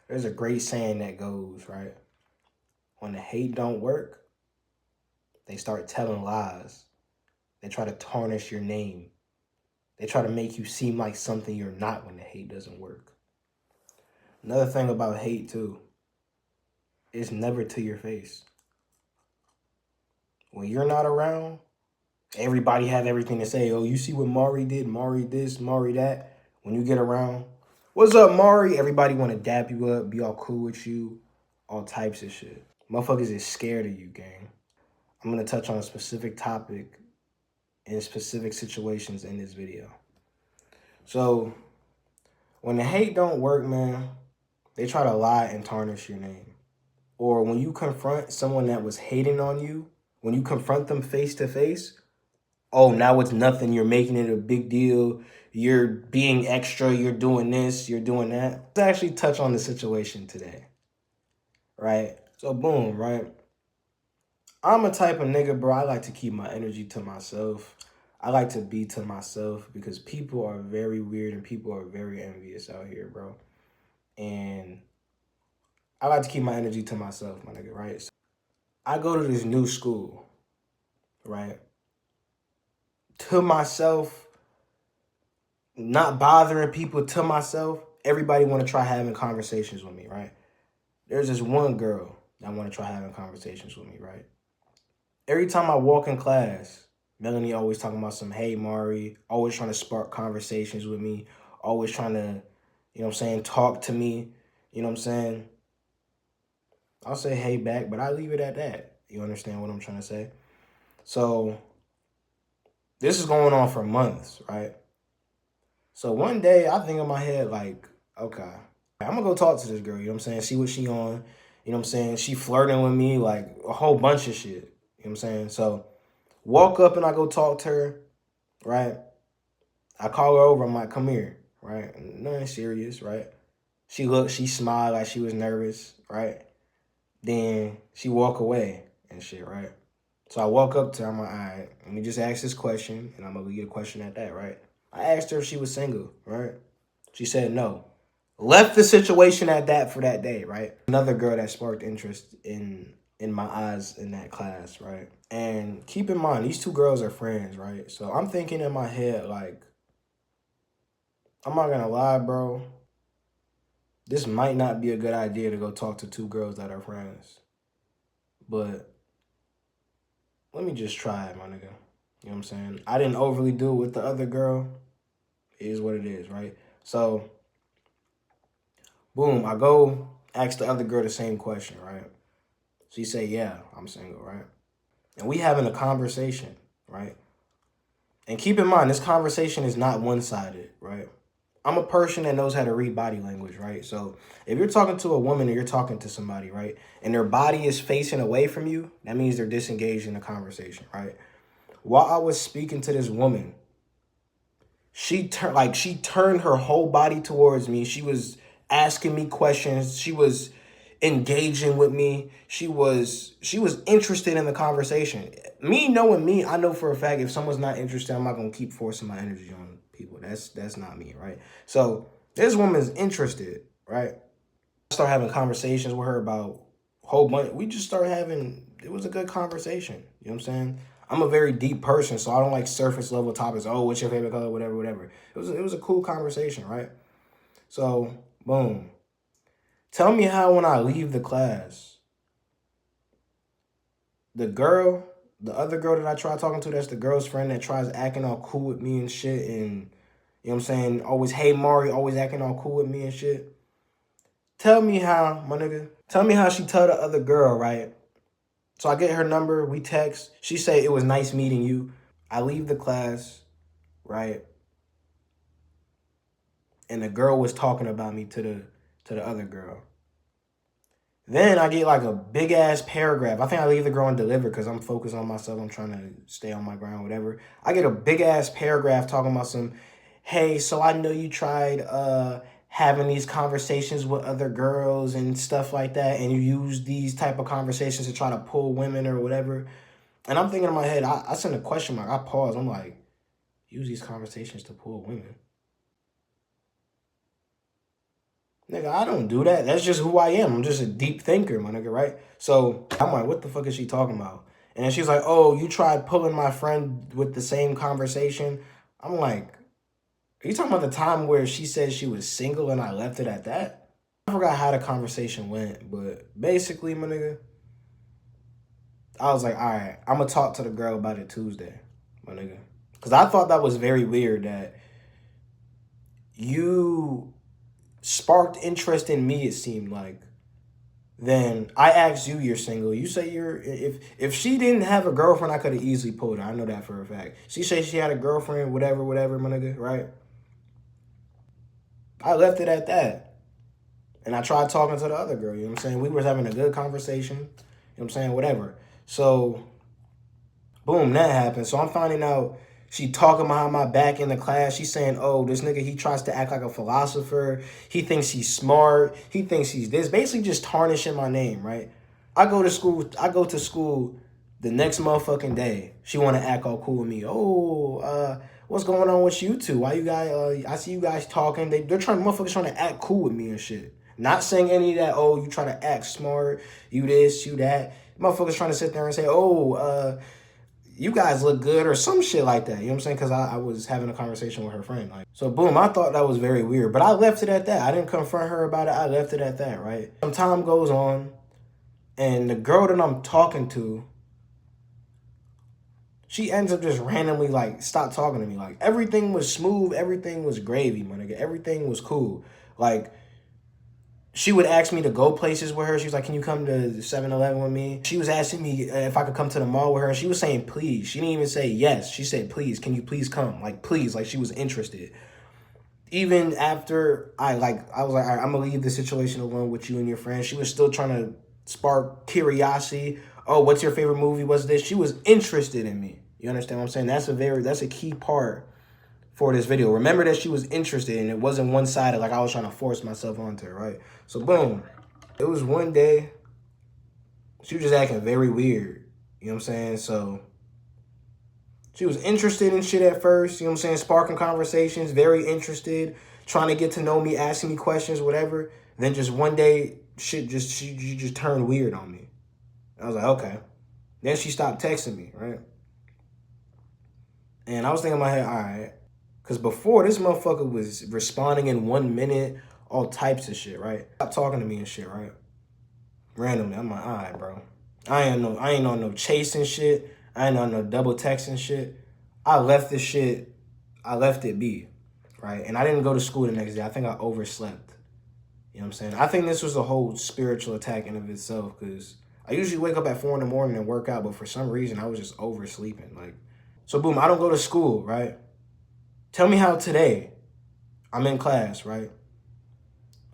There's a great saying that goes, right? When the hate don't work, they start telling lies. They try to tarnish your name. They try to make you seem like something you're not when the hate doesn't work. Another thing about hate too, it's never to your face. When you're not around, everybody have everything to say. Oh, you see what Mari did? Mari this, Mari that. When you get around, what's up, Mari? Everybody want to dap you up, be all cool with you, all types of shit. Motherfuckers is scared of you, gang. I'm gonna touch on a specific topic in specific situations in this video. So when the hate don't work, man, they try to lie and tarnish your name. Or when you confront someone that was hating on you, when you confront them face to face, oh, now it's nothing. You're making it a big deal. You're being extra. You're doing this. You're doing that. Let's actually touch on the situation today, right? So, boom, right? I'm a type of nigga, bro. I like to keep my energy to myself. I like to be to myself because people are very weird and people are very envious out here, bro. And I like to keep my energy to myself, my nigga, right? So I go to this new school, right? To myself, not bothering people, to myself, everybody want to try having conversations with me, right? There's this one girl that want to try having conversations with me, right? Every time I walk in class, Melanie always talking about some, hey, Mari, always trying to spark conversations with me, always trying to, you know what I'm saying, talk to me, you know what I'm saying? I'll say hey back, but I leave it at that. You understand what I'm trying to say? So this is going on for months, right? So one day I think in my head, like, okay, I'm gonna go talk to this girl, you know what I'm saying? See what she on, you know what I'm saying? She flirting with me, like a whole bunch of shit. You know what I'm saying? So walk up and I go talk to her, right? I call her over, I'm like, come here, right? Nothing serious, right? She looked, she smiled like she was nervous, right? Then she walk away and shit, right? So I walk up to her, I'm like, all right, let me just ask this question, and I'm gonna leave the question at that, right? I asked her if she was single, right? She said no. Left the situation at that for that day, right? Another girl that sparked interest in my eyes in that class, right? And keep in mind, these two girls are friends, right? So I'm thinking in my head, like, I'm not gonna lie, bro. This might not be a good idea to go talk to two girls that are friends. But let me just try it, my nigga. You know what I'm saying? I didn't overly do it with the other girl. It is what it is, right? So, boom, I go ask the other girl the same question, right? She say, yeah, I'm single, right? And we having a conversation, right? And keep in mind, this conversation is not one-sided, right? I'm a person that knows how to read body language, right? So if you're talking to a woman or you're talking to somebody, right, and their body is facing away from you, that means they're disengaged in the conversation, right? While I was speaking to this woman, she turned her whole body towards me. She was asking me questions. She was engaging with me. She was interested in the conversation. Me knowing me, I know for a fact if someone's not interested, I'm not gonna keep forcing my energy on people. That's not me, right? So this woman's interested, right? I start having conversations with her about a whole bunch. We just started having. It was a good conversation. You know what I'm saying? I'm a very deep person, so I don't like surface level topics. Oh, what's your favorite color? Whatever, whatever. It was a cool conversation, right? So boom. Tell me how when I leave the class, the girl, the other girl that I try talking to, that's the girl's friend that tries acting all cool with me and shit, and you know what I'm saying? Always, hey Mari, always acting all cool with me and shit. Tell me how, my nigga. Tell me how she tell the other girl, right? So I get her number, we text. She say it was nice meeting you. I leave the class, right? And the girl was talking about me to the other girl. Then I get like a big ass paragraph. I think I leave the girl undelivered because I'm focused on myself. I'm trying to stay on my ground, whatever. I get a big ass paragraph talking about some, hey, so I know you tried having these conversations with other girls and stuff like that, and you use these type of conversations to try to pull women or whatever. And I'm thinking in my head, I send a question mark. I pause. I'm like, use these conversations to pull women. Nigga, I don't do that. That's just who I am. I'm just a deep thinker, my nigga, right? So I'm like, what the fuck is she talking about? And then she's like, oh, you tried pulling my friend with the same conversation. I'm like, are you talking about the time where she said she was single and I left it at that? I forgot how the conversation went, but basically, my nigga, I was like, all right, I'm gonna talk to the girl about it Tuesday, my nigga. Because I thought that was very weird that you sparked interest in me, it seemed like. Then I asked you, you're single. You say you're, if she didn't have a girlfriend, I could have easily pulled her. I know that for a fact. She said she had a girlfriend, whatever, whatever, my nigga, right? I left it at that. And I tried talking to the other girl, you know what I'm saying? We was having a good conversation, you know what I'm saying? Whatever. So, boom, that happened. So I'm finding out she talking behind my back in the class. She's saying, oh, this nigga, he tries to act like a philosopher. He thinks he's smart. He thinks he's this. Basically just tarnishing my name, right? I go to school the next motherfucking day. She want to act all cool with me. Oh, what's going on with you two? Why you guys, I see you guys talking. They're trying, motherfuckers trying to act cool with me and shit. Not saying any of that, oh, you try to act smart, you this, you that. Motherfuckers trying to sit there and say, oh, you guys look good or some shit like that. You know what I'm saying? Because I was having a conversation with her friend. Like, so boom, I thought that was very weird. But I left it at that. I didn't confront her about it. I left it at that, right? Some time goes on, and the girl that I'm talking to, she ends up just randomly like stop talking to me. Like everything was smooth, everything was gravy, my nigga. Everything was cool. Like she would ask me to go places with her. She was like, can you come to 7-Eleven with me? She was asking me if I could come to the mall with her. She was saying, please. She didn't even say yes. She said, please, can you please come? Like, please. Like, she was interested. Even after I was like, all right, I'm going to leave the situation alone with you and your friends. She was still trying to spark curiosity. Oh, what's your favorite movie? What's this? She was interested in me. You understand what I'm saying? That's a key part for this video. Remember that she was interested and it wasn't one-sided like I was trying to force myself onto her, right? So boom. It was one day, she was just acting very weird. You know what I'm saying? So she was interested in shit at first, you know what I'm saying? Sparking conversations, very interested, trying to get to know me, asking me questions, whatever. Then just one day, she just turned weird on me. I was like, okay. Then she stopped texting me, right? And I was thinking in my head, all right. Because before, this motherfucker was responding in 1 minute, all types of shit, right? Stop talking to me and shit, right? Randomly. I'm like, all right, bro. I ain't on no chasing shit. I ain't on no double texting shit. I left this shit, I left it be, right? And I didn't go to school the next day. I think I overslept. You know what I'm saying? I think this was a whole spiritual attack in of itself because I usually wake up at 4 in the morning and work out, but for some reason I was just oversleeping. Like, so boom, I don't go to school, right? Tell me how today I'm in class, right?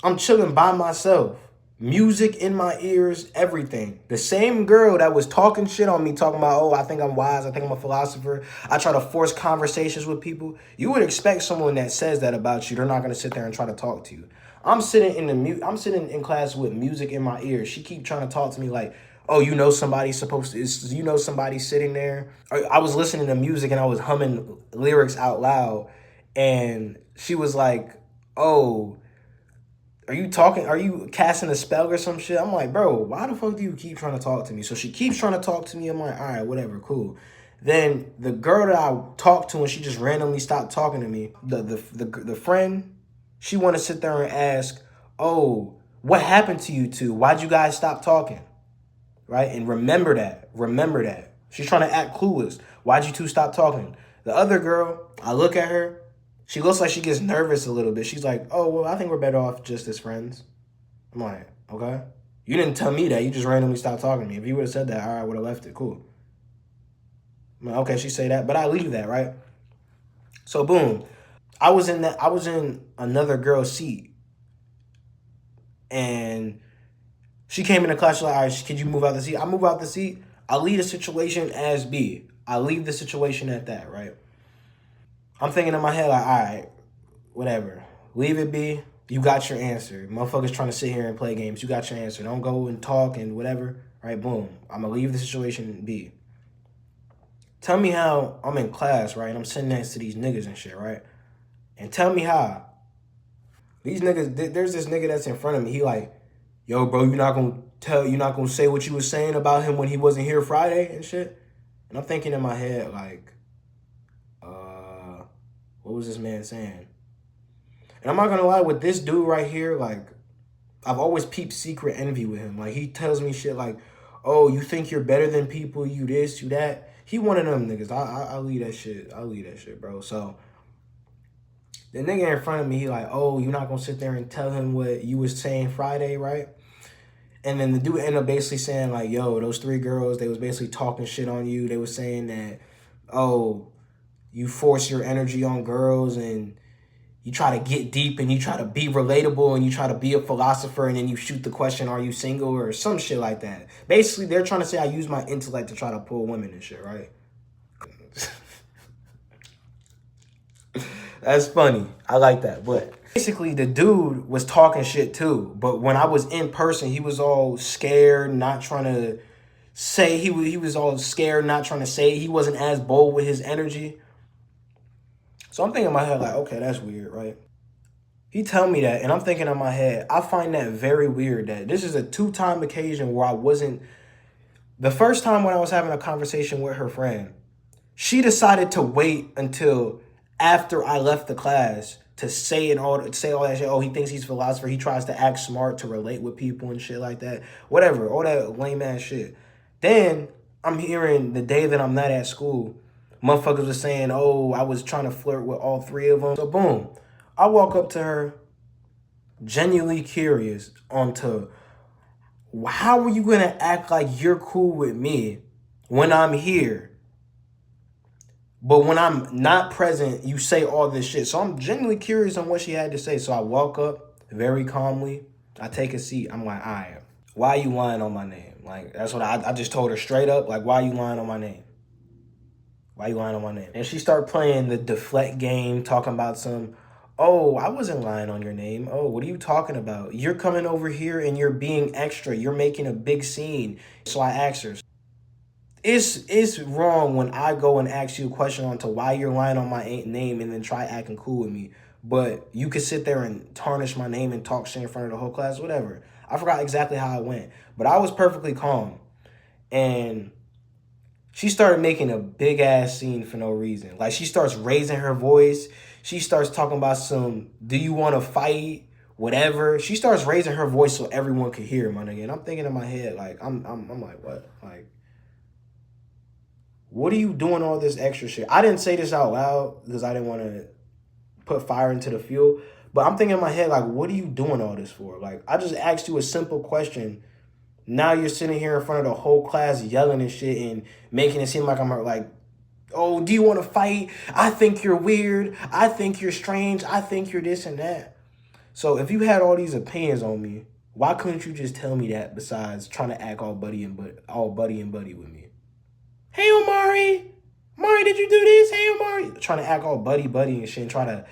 I'm chilling by myself. Music in my ears, everything. The same girl that was talking shit on me, talking about, oh, I think I'm wise, I think I'm a philosopher. I try to force conversations with people. You would expect someone that says that about you, they're not gonna sit there and try to talk to you. I'm sitting in class with music in my ears. She keep trying to talk to me like, oh, you know somebody's supposed to, you know somebody's sitting there. I was listening to music and I was humming lyrics out loud, and she was like, oh, are you talking? Are you casting a spell or some shit? I'm like, bro, why the fuck do you keep trying to talk to me? So she keeps trying to talk to me. I'm like, all right, whatever, cool. Then the girl that I talked to and she just randomly stopped talking to me, the friend, she want to sit there and ask, oh, what happened to you two? Why'd you guys stop talking? Right? And remember that. Remember that. She's trying to act clueless. Why'd you two stop talking? The other girl, I look at her. She looks like she gets nervous a little bit. She's like, oh, well, I think we're better off just as friends. I'm like, okay. You didn't tell me that. You just randomly stopped talking to me. If you would have said that, all right, I would have left it. Cool. I'm like, okay, she say that, but I leave that, right? So boom. I was in another girl's seat. And she came in the class, she's like, all right, could you move out the seat? I move out the seat. I leave the situation as be. I leave the situation at that, right? I'm thinking in my head, like, all right, whatever. Leave it be. You got your answer. Motherfuckers trying to sit here and play games. You got your answer. Don't go and talk and whatever. Right, boom. I'm going to leave the situation be. Tell me how I'm in class, right? And I'm sitting next to these niggas and shit, right? And tell me how These niggas, there's this nigga that's in front of me. He like, yo, bro, you're not gonna say what you was saying about him when he wasn't here Friday and shit. And I'm thinking in my head, like, what was this man saying? And I'm not gonna lie, with this dude right here, like, I've always peeped secret envy with him. Like, he tells me shit like, oh, you think you're better than people, you this, you that. He one of them niggas. I leave that shit. I leave that shit, bro. So the nigga in front of me, he like, oh, you're not gonna sit there and tell him what you was saying Friday, right? And then the dude ended up basically saying like, yo, those 3 girls, they was basically talking shit on you. They was saying that, oh, you force your energy on girls and you try to get deep and you try to be relatable and you try to be a philosopher and then you shoot the question, are you single, or some shit like that. Basically, they're trying to say I use my intellect to try to pull women and shit, right? That's funny. I like that. But basically, the dude was talking shit too. But when I was in person, he was all scared, not trying to say. He was all scared, not trying to say. He wasn't as bold with his energy. So I'm thinking in my head like, okay, that's weird, right? He tell me that, and I'm thinking in my head, I find that very weird that this is a 2-time occasion where I wasn't. The first time when I was having a conversation with her friend, she decided to wait until after I left the class to say all that shit. Oh, he thinks he's a philosopher. He tries to act smart to relate with people and shit like that. Whatever, all that lame ass shit. Then I'm hearing the day that I'm not at school, motherfuckers was saying, oh, I was trying to flirt with all 3 of them. So boom, I walk up to her, genuinely curious onto how are you gonna act like you're cool with me when I'm here? But when I'm not present, you say all this shit. So I'm genuinely curious on what she had to say. So I walk up very calmly. I take a seat. I'm like, all right, why are you lying on my name? Like, that's what I just told her straight up. Like, why are you lying on my name? Why are you lying on my name? And she started playing the deflect game, talking about some, oh, I wasn't lying on your name. Oh, what are you talking about? You're coming over here and you're being extra. You're making a big scene. So I asked her, it's wrong when I go and ask you a question on to why you're lying on my name and then try acting cool with me. But you could sit there and tarnish my name and talk shit in front of the whole class, whatever. I forgot exactly how it went. But I was perfectly calm. And she started making a big ass scene for no reason. Like, she starts raising her voice. She starts talking about some, do you want to fight? Whatever. She starts raising her voice so everyone could hear, my nigga. And I'm thinking in my head, like, I'm like, what? Like, what are you doing all this extra shit? I didn't say this out loud because I didn't want to put fire into the fuel. But I'm thinking in my head, like, what are you doing all this for? Like, I just asked you a simple question. Now you're sitting here in front of the whole class yelling and shit and making it seem like I'm like, oh, do you want to fight? I think you're weird. I think you're strange. I think you're this and that. So if you had all these opinions on me, why couldn't you just tell me that besides trying to act all buddy and buddy with me? Hey, Omari. Omari, did you do this? Hey, Omari. Trying to act all buddy and shit and try to...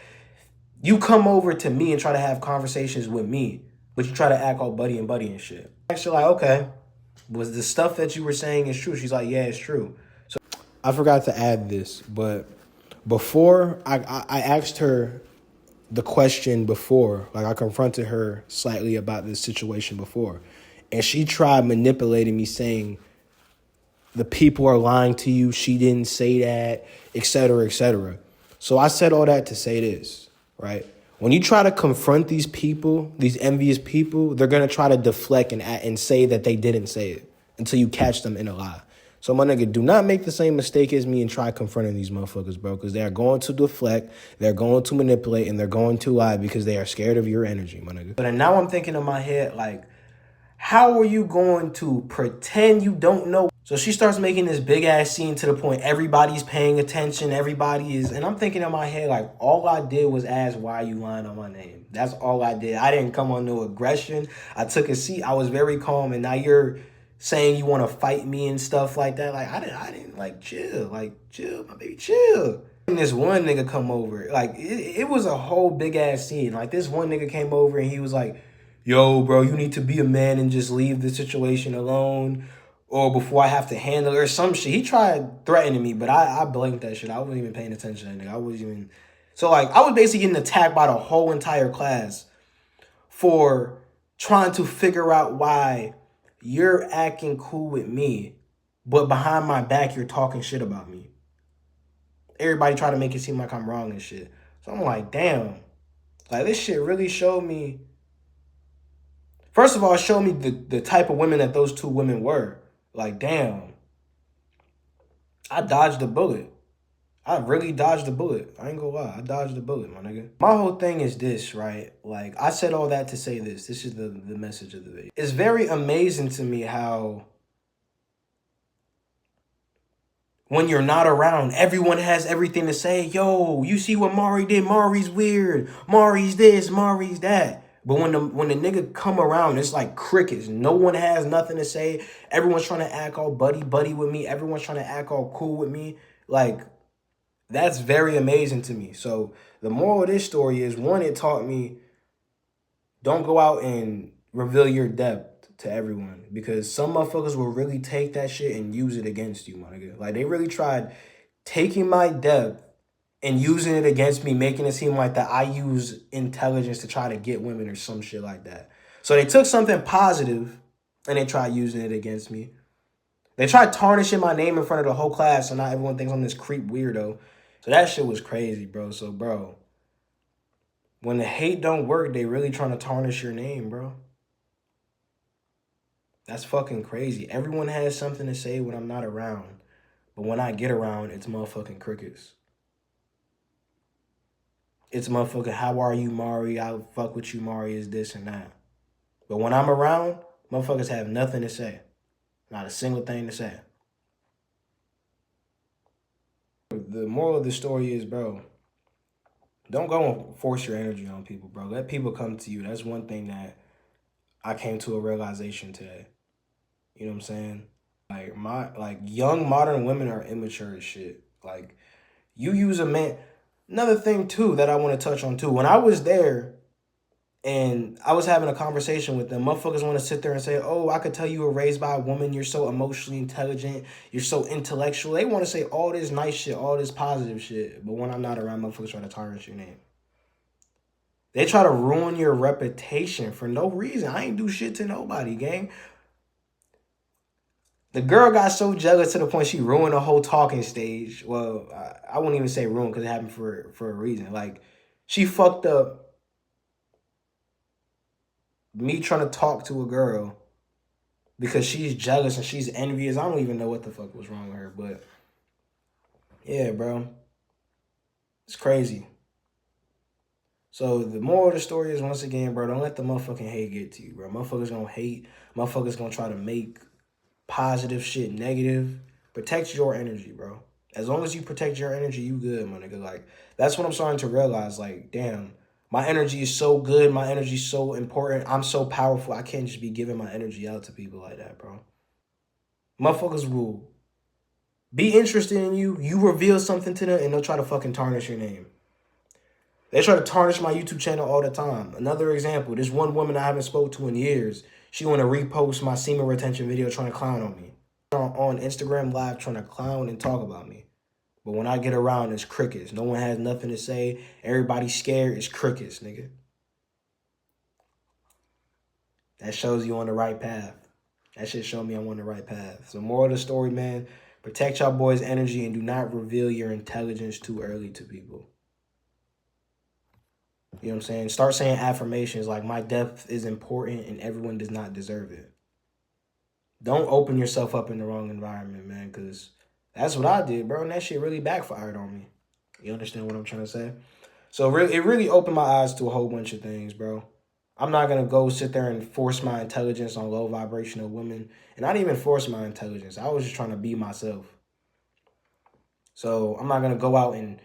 You come over to me and try to have conversations with me, but you try to act all buddy and shit. Actually, like, okay, was the stuff that you were saying is true? She's like, yeah, it's true. So I forgot to add this, but before I asked her the question before, like I confronted her slightly about this situation before, and she tried manipulating me saying, the people are lying to you, she didn't say that, etc., etc. So I said all that to say this, right? When you try to confront these people, these envious people, they're going to try to deflect and say that they didn't say it until you catch them in a lie. So, my nigga, do not make the same mistake as me and try confronting these motherfuckers, bro, because they are going to deflect, they're going to manipulate, and they're going to lie because they are scared of your energy, my nigga. But now I'm thinking in my head, like, how are you going to pretend you don't know? So she starts making this big ass scene to the point everybody's paying attention, everybody is, and I'm thinking in my head, like, all I did was ask, why are you lying on my name? That's all I did. I didn't come on no aggression. I took a seat. I was very calm, and now you're saying you want to fight me and stuff like that. Like, I didn't like, chill, my baby, chill. And this one nigga come over, like, it was a whole big ass scene. Like, this one nigga came over and he was like, yo, bro, you need to be a man and just leave the situation alone, or before I have to handle it, or some shit. He tried threatening me, but I blanked that shit. I wasn't even paying attention to that nigga. I wasn't even... So, like, I was basically getting attacked by the whole entire class. for trying to figure out why you're acting cool with me, but behind my back, you're talking shit about me. Everybody try to make it seem like I'm wrong and shit. So I'm like, damn. Like, this shit really showed me. First of all, it showed me the type of women that those two women were. Like, damn. I dodged a bullet. I really dodged a bullet. I ain't gonna lie. I dodged a bullet, my nigga. My whole thing is this, right? Like, I said all that to say this. This is the message of the video. It's very amazing to me how when you're not around, everyone has everything to say. Yo, you see what Mari did? Mari's weird. Mari's this, Mari's that. But when the nigga come around, it's like crickets. No one has nothing to say. Everyone's trying to act all buddy with me. Everyone's trying to act all cool with me. Like, that's very amazing to me. So the moral of this story is, one, it taught me don't go out and reveal your depth to everyone, because some motherfuckers will really take that shit and use it against you, my nigga. Like, they really tried taking my depth and using it against me, making it seem like that I use intelligence to try to get women or some shit like that. So they took something positive and they tried using it against me. They tried tarnishing my name in front of the whole class, so now everyone thinks I'm this creep weirdo. So that shit was crazy, bro. So, bro, when the hate don't work, they really trying to tarnish your name, bro. That's fucking crazy. Everyone has something to say when I'm not around. But when I get around, it's motherfucking crickets. It's motherfucking, how are you, Mari? I fuck with you, Mari, is this and that. But when I'm around, motherfuckers have nothing to say. Not a single thing to say. The moral of the story is, bro, don't go and force your energy on people, bro. Let people come to you. That's one thing that I came to a realization today. You know what I'm saying? Like young modern women are immature as shit. Like, you use a man. Another thing too that I want to touch on too. When I was there and I was having a conversation with them, motherfuckers want to sit there and say, "Oh, I could tell you were raised by a woman. You're so emotionally intelligent. You're so intellectual." They want to say all this nice shit, all this positive shit. But when I'm not around, motherfuckers try to tarnish your name. They try to ruin your reputation for no reason. I ain't do shit to nobody, gang. The girl got so jealous to the point she ruined the whole talking stage. Well, I wouldn't even say ruined because it happened for a reason. Like, she fucked up me trying to talk to a girl because she's jealous and she's envious. I don't even know what the fuck was wrong with her, but yeah, bro. It's crazy. So the moral of the story is, once again, bro, don't let the motherfucking hate get to you, bro. Motherfuckers gonna hate. Motherfuckers gonna try to make positive shit negative. Protect your energy, bro. As long as you protect your energy, you good, my nigga. Like, that's what I'm starting to realize. Like, damn, my energy is so good. My energy is so important. I'm so powerful. I can't just be giving my energy out to people like that, bro. Motherfuckers will be interested in you. You reveal something to them, and they'll try to fucking tarnish your name. They try to tarnish my YouTube channel all the time. Another example, this one woman I haven't spoke to in years, she want to repost my semen retention video trying to clown on me. On Instagram Live trying to clown and talk about me. But when I get around, it's crickets. No one has nothing to say. Everybody's scared. It's crickets, nigga. That shows you on the right path. That shit showed me I'm on the right path. So moral of the story, man, protect y'all boys' energy and do not reveal your intelligence too early to people. You know what I'm saying? Start saying affirmations like, my depth is important and everyone does not deserve it. Don't open yourself up in the wrong environment, man, because that's what I did, bro, and that shit really backfired on me. You understand what I'm trying to say? So it really opened my eyes to a whole bunch of things, bro. I'm not going to go sit there and force my intelligence on low vibrational women. And I didn't even force my intelligence. I was just trying to be myself. So I'm not going to go out and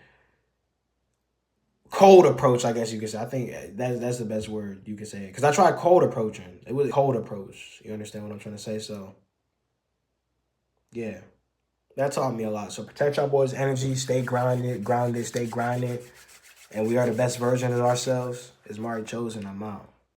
cold approach, I guess you could say. I think that's the best word you could say. Because I tried cold approaching. It was a cold approach. You understand what I'm trying to say? So, yeah. That taught me a lot. So protect y'all boys' energy. Stay grounded, stay grinded. And we are the best version of ourselves. It's Mari Chosen. I'm out.